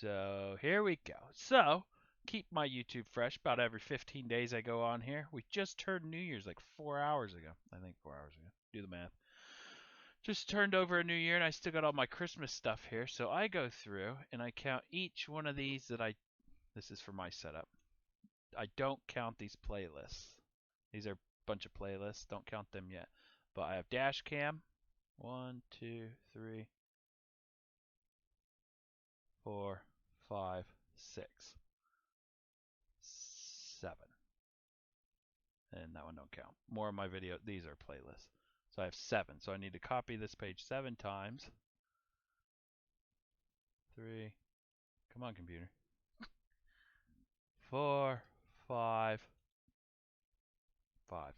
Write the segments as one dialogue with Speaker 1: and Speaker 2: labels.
Speaker 1: So here we go. So keep my YouTube fresh. About every 15 days I go on here. We just turned New Year's like 4 hours ago. I think 4 hours ago. Do the math. Just turned over a new year and I still got all my Christmas stuff here. So I go through and I count each one of these that I. This is for my setup. I don't count these playlists. These are a bunch of playlists. Don't count them yet. But I have dash cam. 1, 2, 3, 4, 5, 6, 7. And that one don't count. More of my video, these are playlists. So I have 7. So I need to copy this page 7 times. 3, come on computer. 4, 5, 5.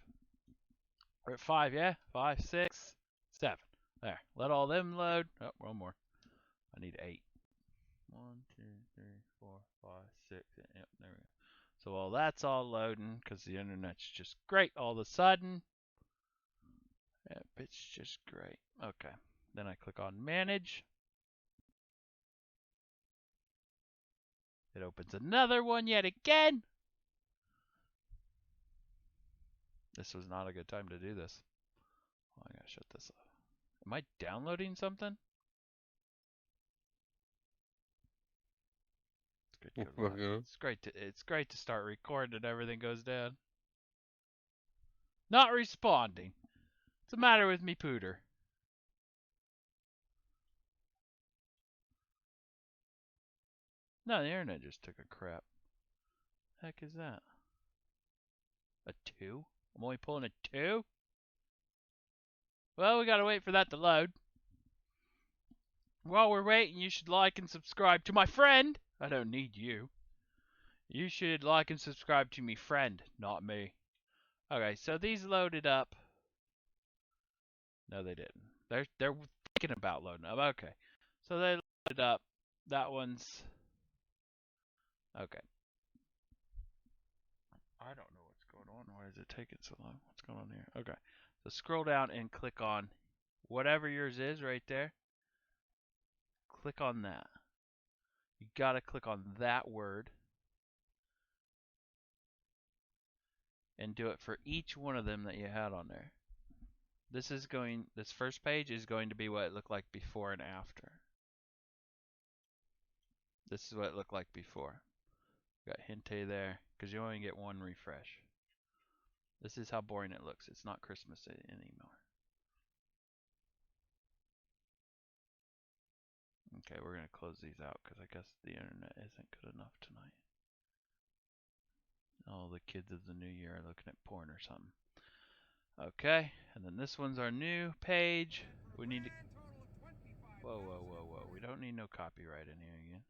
Speaker 1: We're at 5, yeah? 5, 6, 7. There. Let all them load. Oh, one more. I need 8. 1, 2, 3, 4, 5, 6. Yep, there we go. So while that's all loading, because the internet's just great all of a sudden. Yep, it's just great. Okay. Then I click on manage. It opens another one yet again. This was not a good time to do this. Oh, I gotta shut this off. Am I downloading something? It's good. It's great to start recording and everything goes down. Not responding. What's the matter with me pooter? No, the internet just took a crap. Heck is that? A 2? I'm only pulling a 2? Well, we gotta wait for that to load. While we're waiting, you should like and subscribe to my friend. I don't need you. You should like and subscribe to me friend, not me. Okay, so these loaded up. No, they didn't. They're thinking about loading up. Okay, so they loaded up. That one's okay. I don't know what's going on. Why is it taking so long? What's going on here? Okay, so scroll down and click on whatever yours is right there. Click on that. You gotta click on that word and do it for each one of them that you had on there. This first page is going to be what it looked like before and after. This is what it looked like before. Got Hinte there, because you only get one refresh. This is how boring it looks. It's not Christmas anymore. Okay, we're going to close these out, because I guess the internet isn't good enough tonight. All the kids of the new year are looking at porn or something. Okay, and then this one's our new page. We need to... Whoa. We don't need no copyright in here again.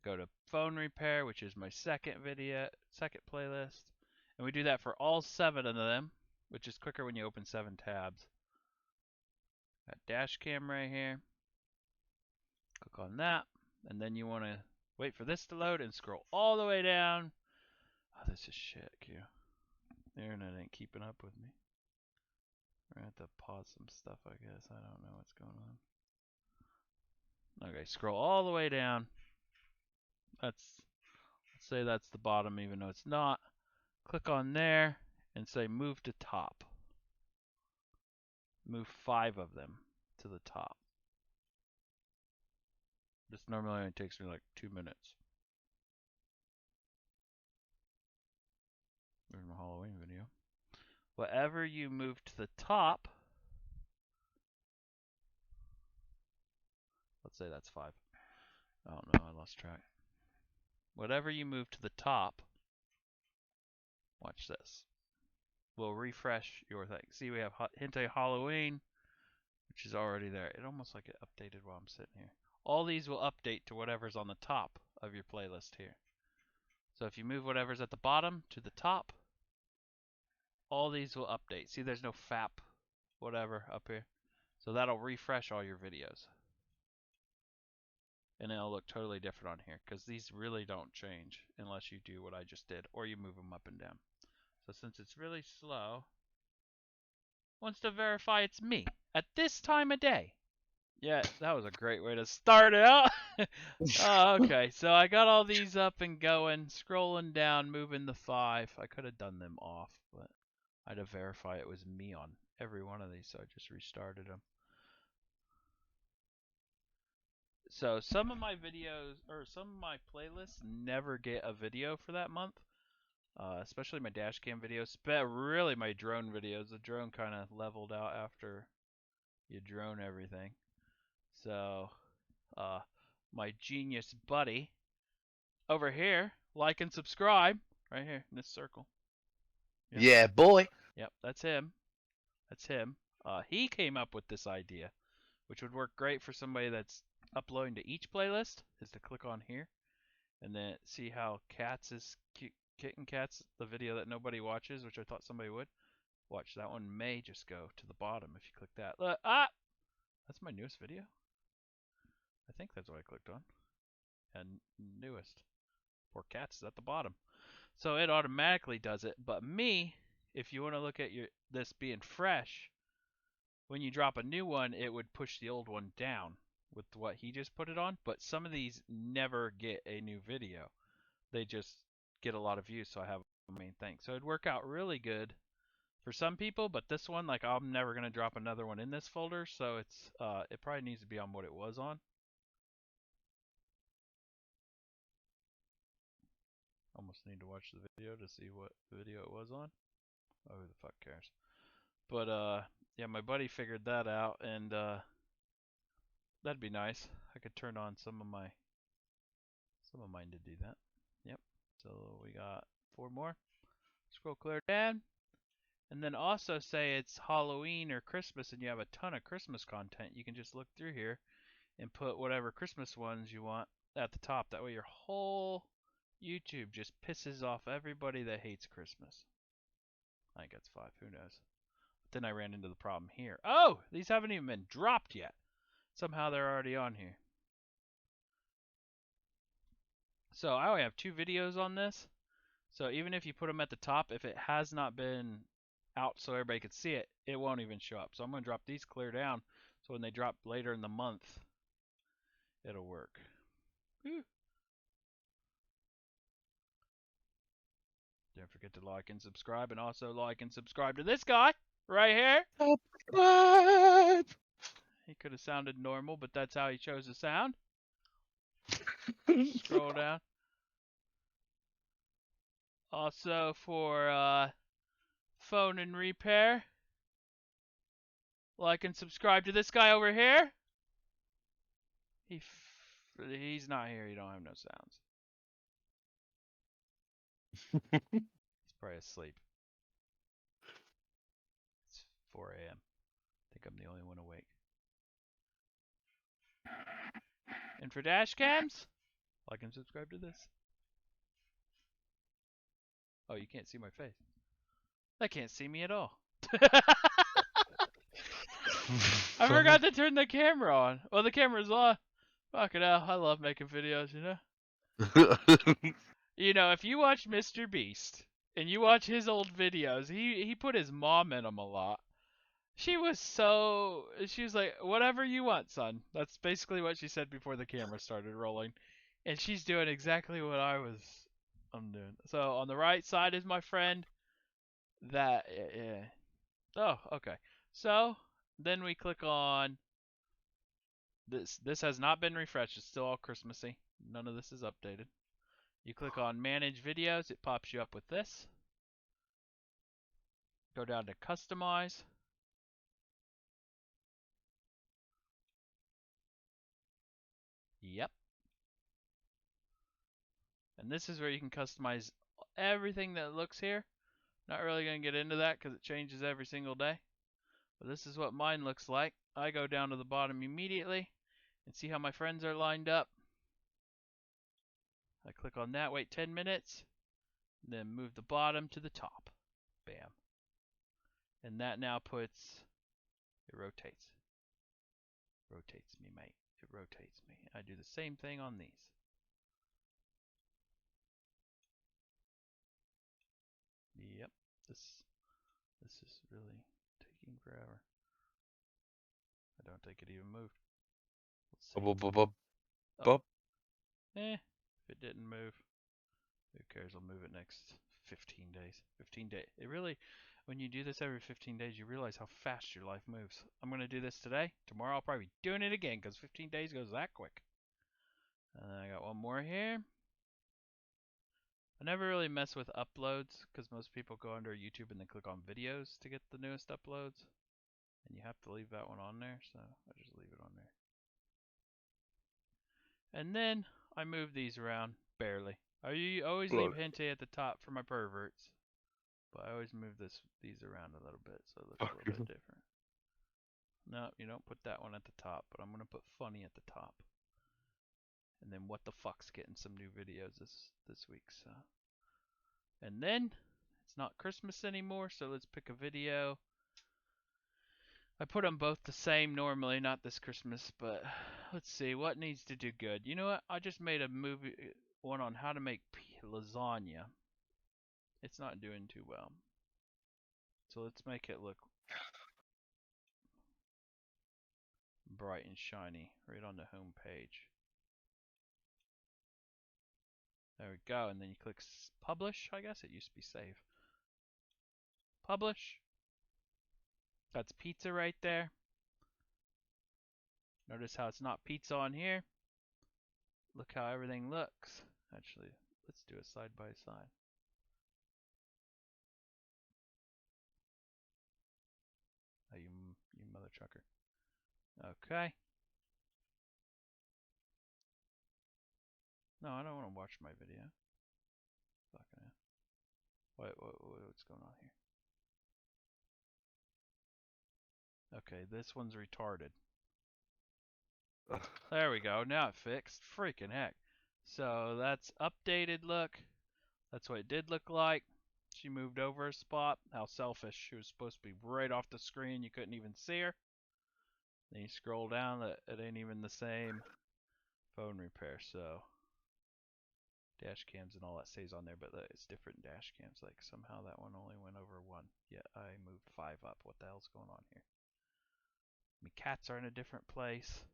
Speaker 1: Go to phone repair, which is my second playlist. And we do that for all 7 of them, which is quicker when you open 7 tabs. Got dash cam right here. Click on that, and then you want to wait for this to load and scroll all the way down. Oh, this is shit, Q. The internet ain't keeping up with me. We're going to have to pause some stuff, I guess. I don't know what's going on. Okay, scroll all the way down. Let's say that's the bottom, even though it's not. Click on there and say move to top. Move 5 of them to the top. This normally only takes me like 2 minutes. There's my Halloween video. Whatever you move to the top, let's say that's 5. I don't know, I lost track. Whatever you move to the top, watch this. We'll refresh your thing. See, we have Hinte Halloween, which is already there. It almost like it updated while I'm sitting here. All these will update to whatever's on the top of your playlist here. So if you move whatever's at the bottom to the top, all these will update. See, there's no FAP whatever up here. So that'll refresh all your videos. And it'll look totally different on here, because these really don't change unless you do what I just did, or you move them up and down. So since it's really slow, wants to verify it's me at this time of day. Yeah, that was a great way to start out. Oh, okay, so I got all these up and going, scrolling down, moving the 5. I could have done them off, but I had to verify it was me on every one of these, so I just restarted them. So some of my videos, or some of my playlists never get a video for that month, especially my dash cam videos, but really my drone videos. The drone kind of leveled out after you drone everything. So, uh, my genius buddy over here, like and subscribe right here in this circle. Yep.
Speaker 2: Yeah, boy.
Speaker 1: Yep, that's him. That's him. He came up with this idea, which would work great for somebody that's uploading to each playlist, is to click on here and then see how Cats is Kitten Cats, the video that nobody watches, which I thought somebody would. Watch, that one may just go to the bottom if you click that. Look, that's my newest video. I think that's what I clicked on. And newest. Poor Cats is at the bottom. So it automatically does it. But me, if you want to look at this being fresh, when you drop a new one, it would push the old one down with what he just put it on. But some of these never get a new video. They just get a lot of views, so I have a main thing. So it'd work out really good for some people, but this one, like, I'm never gonna drop another one in this folder, so it probably needs to be on what it was on. Almost need to watch the video to see what video it was on. Oh, who the fuck cares? But yeah, my buddy figured that out, and that'd be nice. I could turn on some of mine to do that. Yep. So we got 4 more. Scroll clear down. And then also say it's Halloween or Christmas and you have a ton of Christmas content. You can just look through here and put whatever Christmas ones you want at the top. That way your whole YouTube just pisses off everybody that hates Christmas. I think that's 5. Who knows? But then I ran into the problem here. Oh, these haven't even been dropped yet. Somehow they're already on here. So I only have 2 videos on this. So even if you put them at the top, if it has not been out so everybody can see it, it won't even show up. So I'm going to drop these clear down so when they drop later in the month, it'll work. Whew. Don't forget to like and subscribe, and also like and subscribe to this guy right here.
Speaker 2: Subscribe.
Speaker 1: He could have sounded normal, but that's how he chose to sound. Scroll down. Also for phone and repair, like and subscribe to this guy over here. He's not here. You don't have no sounds. He's probably asleep. It's 4 a.m. I think I'm the only one awake. And for dash cams, like and subscribe to this. Oh, you can't see my face. They can't see me at all. I forgot to turn the camera on. Well, the camera's on. Fuck it out. I love making videos, you know? You know, if you watch Mr. Beast and you watch his old videos, he put his mom in them a lot. She was like, whatever you want, son. That's basically what she said before the camera started rolling. And she's doing exactly what I'm doing. So on the right side is my friend. Yeah. Oh, okay. So then we click on this. This has not been refreshed. It's still all Christmassy. None of this is updated. You click on manage videos. It pops you up with this. Go down to customize. Yep. And this is where you can customize everything that looks here. Not really going to get into that because it changes every single day. But this is what mine looks like. I go down to the bottom immediately and see how my friends are lined up. I click on that, wait 10 minutes, then move the bottom to the top. Bam. And that now it rotates. Rotates me, mate. It rotates me. I do the same thing on these. Yep. This is really taking forever. I don't think it even moved. Let's see.
Speaker 2: Bub, bub, bub,
Speaker 1: Oh.
Speaker 2: bub.
Speaker 1: If it didn't move, who cares? I'll move it next 15 days. 15 days. It really, when you do this every 15 days, you realize how fast your life moves. I'm going to do this today. Tomorrow I'll probably be doing it again because 15 days goes that quick. And then I got one more here. I never really mess with uploads because most people go under YouTube and they click on videos to get the newest uploads. And you have to leave that one on there, so I just leave it on there. And then I move these around barely. I always leave Hente at the top for my perverts, but I always move these around a little bit so it looks a little bit different. No, you don't put that one at the top, but I'm gonna put funny at the top. And then what the fuck's getting some new videos this week, so. And then it's not Christmas anymore, so let's pick a video. I put them both the same normally, not this Christmas, but let's see what needs to do good. You know what? I just made a movie one on how to make lasagna. It's not doing too well. So let's make it look bright and shiny right on the home page. There we go, and then you click publish, I guess. It used to be save. Publish. That's pizza right there. Notice how it's not pizza on here. Look how everything looks. Actually, let's do it side by side. Oh, you mother trucker. Okay. No, I don't want to watch my video. Fucking hell. What's going on here? Okay, this one's retarded. There we go. Now it fixed. Freaking heck. So that's updated look. That's what it did look like. She moved over a spot. How selfish. She was supposed to be right off the screen. You couldn't even see her. Then you scroll down. It ain't even the same phone repair. So dash cams and all that stays on there, but it's different dash cams. Like somehow that one only went over 1. Yeah, I moved 5 up. What the hell's going on here? My cats are in a different place.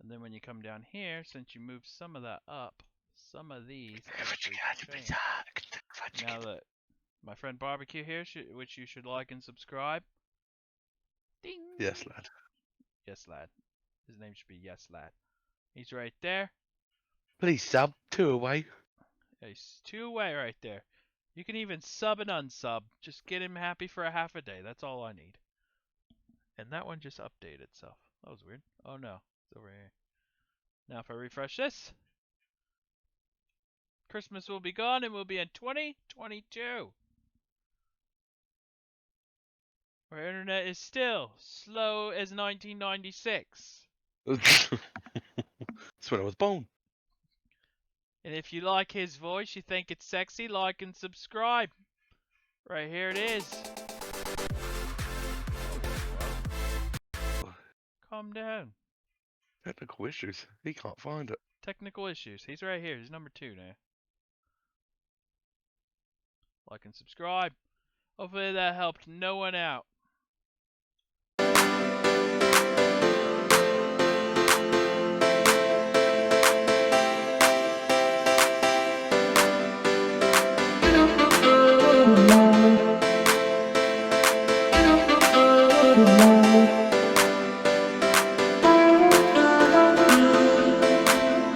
Speaker 1: And then when you come down here, since you moved some of that up, some of these actually change. Now that my friend Barbecue here, which you should like and subscribe. Ding!
Speaker 2: Yes, lad.
Speaker 1: Yes, lad. His name should be Yes, lad. He's right there.
Speaker 2: Please sub 2 away.
Speaker 1: Yeah, he's 2 away right there. You can even sub and unsub. Just get him happy for a half a day. That's all I need. And that one just updated itself. That was weird. Oh no, it's over here. Now if I refresh this, Christmas will be gone and we'll be in 2022. Our internet is still slow as 1996.
Speaker 2: That's when I was born.
Speaker 1: And if you like his voice, you think it's sexy, like and subscribe. Right here it is. Calm down.
Speaker 2: Technical issues. He can't find it.
Speaker 1: Technical issues. He's right here. He's number 2 now. Like and subscribe. Hopefully that helped no one out.